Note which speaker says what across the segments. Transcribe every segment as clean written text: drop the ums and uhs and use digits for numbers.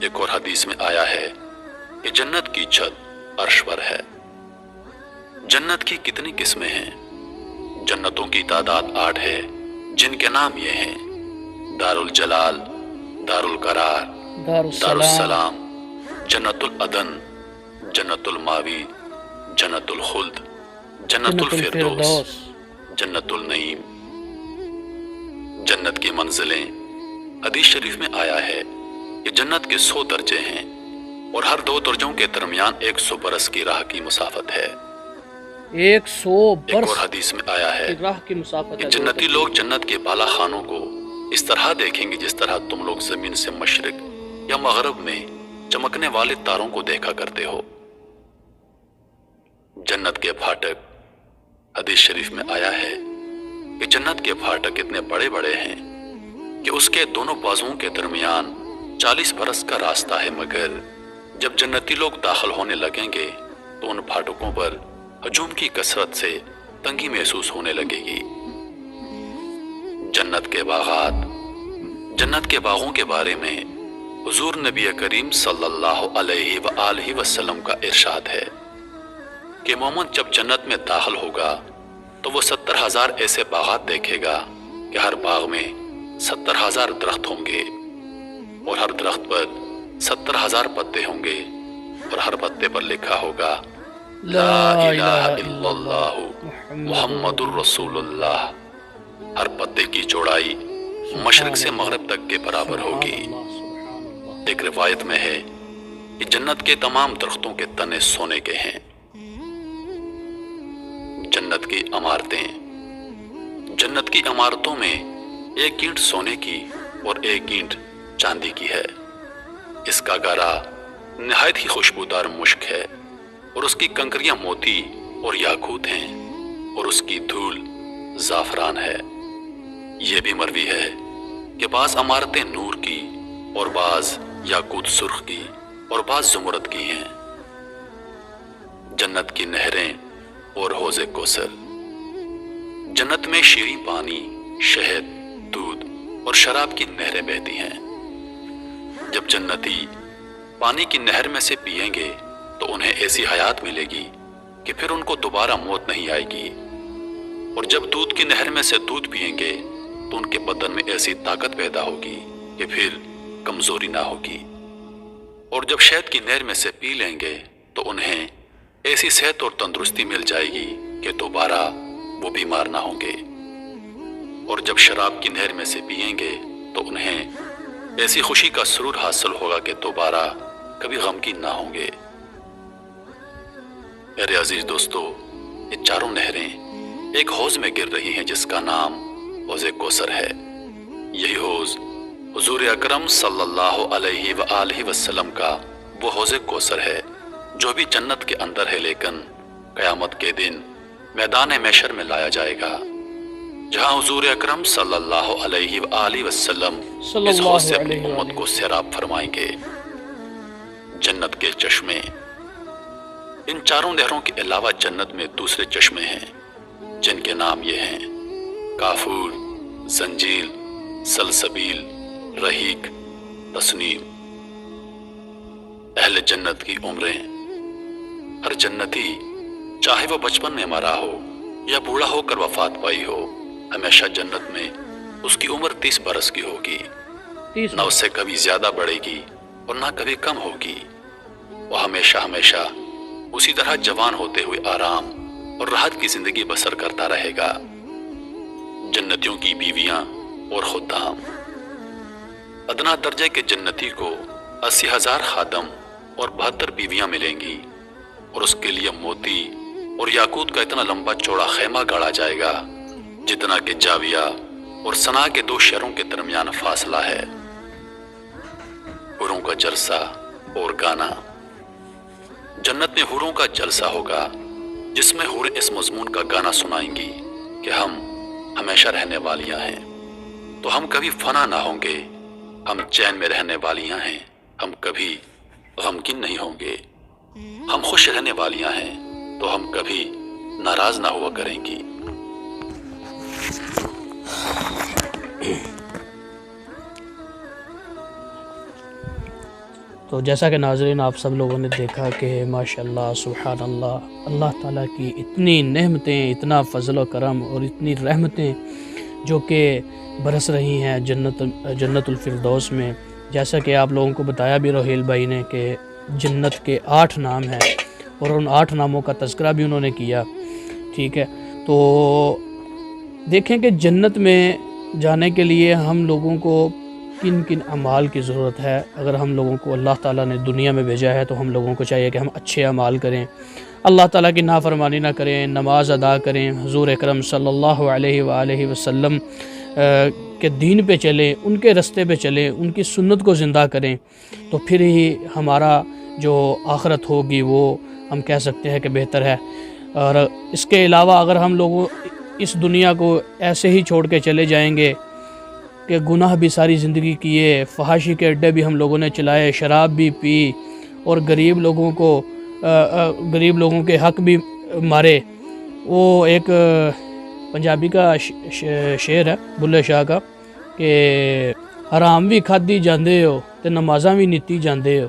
Speaker 1: ایک اور حدیث میں آیا ہے کہ جنت کی چھت عرش پر ہے۔ جنت کی کتنی قسمیں ہیں؟ جنتوں کی تعداد 8 ہے، جن کے نام یہ ہیں: دار الجلال، دار القرار، دار السلام، جنت العدن، جنت الماوی، جنت الخلد، جنت الفردوس، جنت النعیم۔ جنت کی منزلیں، حدیث شریف میں آیا ہے کہ جنت کے 100 درجے ہیں اور ہر 2 درجوں کے درمیان 100 برس کی راہ کی مسافت ہے۔
Speaker 2: 100
Speaker 1: ایک
Speaker 2: برس
Speaker 1: اور حدیث میں آیا ہے
Speaker 2: راہ کی مسافت
Speaker 1: کہ
Speaker 2: ہے۔
Speaker 1: جنتی لوگ جنت کے بالا خانوں کو اس طرح دیکھیں گے جس طرح تم لوگ زمین سے مشرق یا مغرب میں چمکنے والے تاروں کو دیکھا کرتے ہو۔ جنت کے پھاٹک، حدیث شریف میں آیا ہے کہ جنت کے پھاٹک اتنے بڑے بڑے ہیں کہ اس کے دونوں بازوؤں کے درمیان 40 برس کا راستہ ہے، مگر جب جنتی لوگ داخل ہونے لگیں گے تو ان پھاٹکوں پر ہجوم کی کثرت سے تنگی محسوس ہونے لگے گی۔ جنت کے باغات، جنت کے باغوں کے بارے میں حضور نبی کریم صلی اللہ علیہ وآلہ وسلم کا ارشاد ہے کہ مومن جب جنت میں داخل ہوگا تو وہ 70,000 ایسے باغات دیکھے گا کہ ہر باغ میں 70,000 درخت ہوں گے اور ہر درخت پر 70,000 پتے ہوں گے اور ہر پتے پر لکھا ہوگا لا الہ الا اللہ محمد الرسول اللہ۔ ہر پتے کی چوڑائی مشرق سے مغرب تک کے برابر ہوگی۔ ایک روایت میں ہے کہ جنت کے تمام درختوں کے تنے سونے کے ہیں۔ جنت کی عمارتیں، جنت کی عمارتوں میں 1 اینٹ سونے کی اور 1 اینٹ چاندی کی ہے۔ اس کا گارا نہایت ہی خوشبودار مشک ہے اور اس کی کنکریاں موتی اور یاقوت ہیں اور اس کی دھول زعفران ہے۔ یہ بھی مروی ہے کہ بعض عمارتیں نور کی اور بعض یاقوت سرخ کی اور بعض زمرد کی ہیں۔ جنت کی نہریں اور حوض کوثر، جنت میں شیریں پانی، شہد، دودھ اور شراب کی نہریں بہتی ہیں۔ جب جنتی پانی کی نہر میں سے پئیں گے تو انہیں ایسی حیات ملے گی کہ پھر ان کو دوبارہ موت نہیں آئے گی، اور جب دودھ کی نہر میں سے دودھ پئیں گے تو ان کے بدن میں ایسی طاقت پیدا ہوگی کہ پھر کمزوری نہ ہوگی، اور جب شہد کی نہر میں سے پی لیں گے تو انہیں ایسی صحت اور تندرستی مل جائے گی کہ دوبارہ وہ بیمار نہ ہوں گے، اور جب شراب کی نہر میں سے پئیں گے تو انہیں ایسی خوشی کا سرور حاصل ہوگا کہ دوبارہ کبھی غمگین نہ ہوں گے۔ میرے عزیز دوستو، یہ چاروں نہریں ایک حوض میں گر رہی ہیں جس کا نام حوض کوثر ہے۔ یہی حوض حضور اکرم صلی اللہ علیہ وآلہ وسلم کا وہ حوض کوثر ہے جو بھی جنت کے اندر ہے، لیکن قیامت کے دن میدان محشر میں لایا جائے گا، جہاں حضور اکرم صلی اللہ علیہ وآلہ وسلم اس حوض سے اپنی امت کو سیراب فرمائیں گے۔ جنت کے چشمے، ان چاروں نہروں کے علاوہ جنت میں دوسرے چشمے ہیں جن کے نام یہ ہیں: کافور، زنجیل، سلسبیل، رحیق، تسنیم۔ اہل جنت کی عمریں، ہر جنتی چاہے وہ بچپن میں مرا ہو یا بوڑھا ہو کر وفات پائی ہو، ہمیشہ جنت میں اس کی عمر 30 برس کی ہوگی، نہ اس سے کبھی زیادہ بڑھے گی اور نہ کبھی کم ہوگی۔ وہ ہمیشہ ہمیشہ اسی طرح جوان ہوتے ہوئے آرام اور راحت کی زندگی بسر کرتا رہے گا۔ جنتیوں کی بیویاں اور خدام، ادنا درجے کے جنتی کو 80,000 خادم اور 72 بیویاں ملیں گی، اور اس کے لیے موتی اور یاقوت کا اتنا لمبا چوڑا خیمہ گاڑا جائے گا جتنا کہ جاویہ اور صنعاء کے 2 شہروں کے درمیان فاصلہ ہے۔ حوروں کا جلسہ اور گانا، جنت میں حوروں کا جلسہ ہوگا جس میں حوریں اس مضمون کا گانا سنائیں گی کہ ہم ہمیشہ رہنے والیاں ہیں، تو ہم کبھی فنا نہ ہوں گے، ہم چین میں رہنے والیاں ہیں، ہم کبھی غمگین نہیں ہوں گے، ہم خوش رہنے والیاں ہیں تو ہم کبھی ناراض نہ ہوا کریں گی۔
Speaker 2: تو جیسا کہ ناظرین آپ سب لوگوں نے دیکھا کہ ماشاءاللہ سبحان اللہ، اللہ تعالیٰ کی اتنی نعمتیں، اتنا فضل و کرم اور اتنی رحمتیں جو کہ برس رہی ہیں جنت الفردوس میں. جیسا کہ آپ لوگوں کو بتایا بھی روہیل بھائی نے کہ جنت کے 8 نام ہیں اور ان 8 ناموں کا تذکرہ بھی انہوں نے کیا. ٹھیک ہے، تو دیکھیں کہ جنت میں جانے کے لیے ہم لوگوں کو کن کن اعمال کی ضرورت ہے. اگر ہم لوگوں کو اللہ تعالیٰ نے دنیا میں بھیجا ہے تو ہم لوگوں کو چاہیے کہ ہم اچھے اعمال کریں، اللہ تعالیٰ کی نافرمانی نہ کریں، نماز ادا کریں، حضور اکرم صلی اللہ علیہ وآلہ وسلم کے دین پہ چلیں، ان کے رستے پہ چلیں، ان کی سنت کو زندہ کریں، تو پھر ہی ہمارا جو آخرت ہوگی وہ ہم کہہ سکتے ہیں کہ بہتر ہے. اور اس کے علاوہ اگر ہم لوگوں اس دنیا کو ایسے ہی چھوڑ کے چلے جائیں گے کہ گناہ بھی ساری زندگی کیے، فحاشی کے اڈے بھی ہم لوگوں نے چلائے، شراب بھی پی اور غریب لوگوں کے حق بھی مارے. وہ ایک پنجابی کا شعر ہے بلے شاہ کا کہ حرام بھی کھادی جاندے ہو تے نمازاں بھی نیتی جاندے ہو،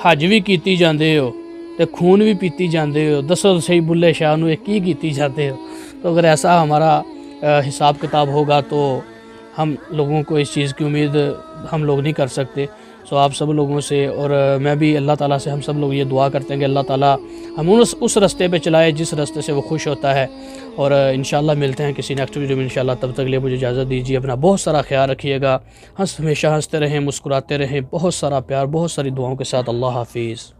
Speaker 2: حج بھی کیتی جاندے ہو تے خون بھی پیتی جاندے ہو، دسو صحیح بلے شاہ نو کی کیتی جاندے ہو. تو اگر ایسا ہمارا حساب کتاب ہوگا تو ہم لوگوں کو اس چیز کی امید ہم لوگ نہیں کر سکتے. سو آپ سب لوگوں سے اور میں بھی اللہ تعالیٰ سے ہم سب لوگ یہ دعا کرتے ہیں کہ اللہ تعالیٰ ہم اس رستے پہ چلائے جس رستے سے وہ خوش ہوتا ہے. اور انشاءاللہ ملتے ہیں کسی نیکسٹ ویڈیو میں انشاءاللہ. تب تک لیے مجھے اجازت دیجیے. اپنا بہت سارا خیال رکھیے گا، ہمیشہ ہنستے رہیں، مسکراتے رہیں، بہت سارا پیار، بہت ساری دعاؤں کے ساتھ. اللہ حافظ.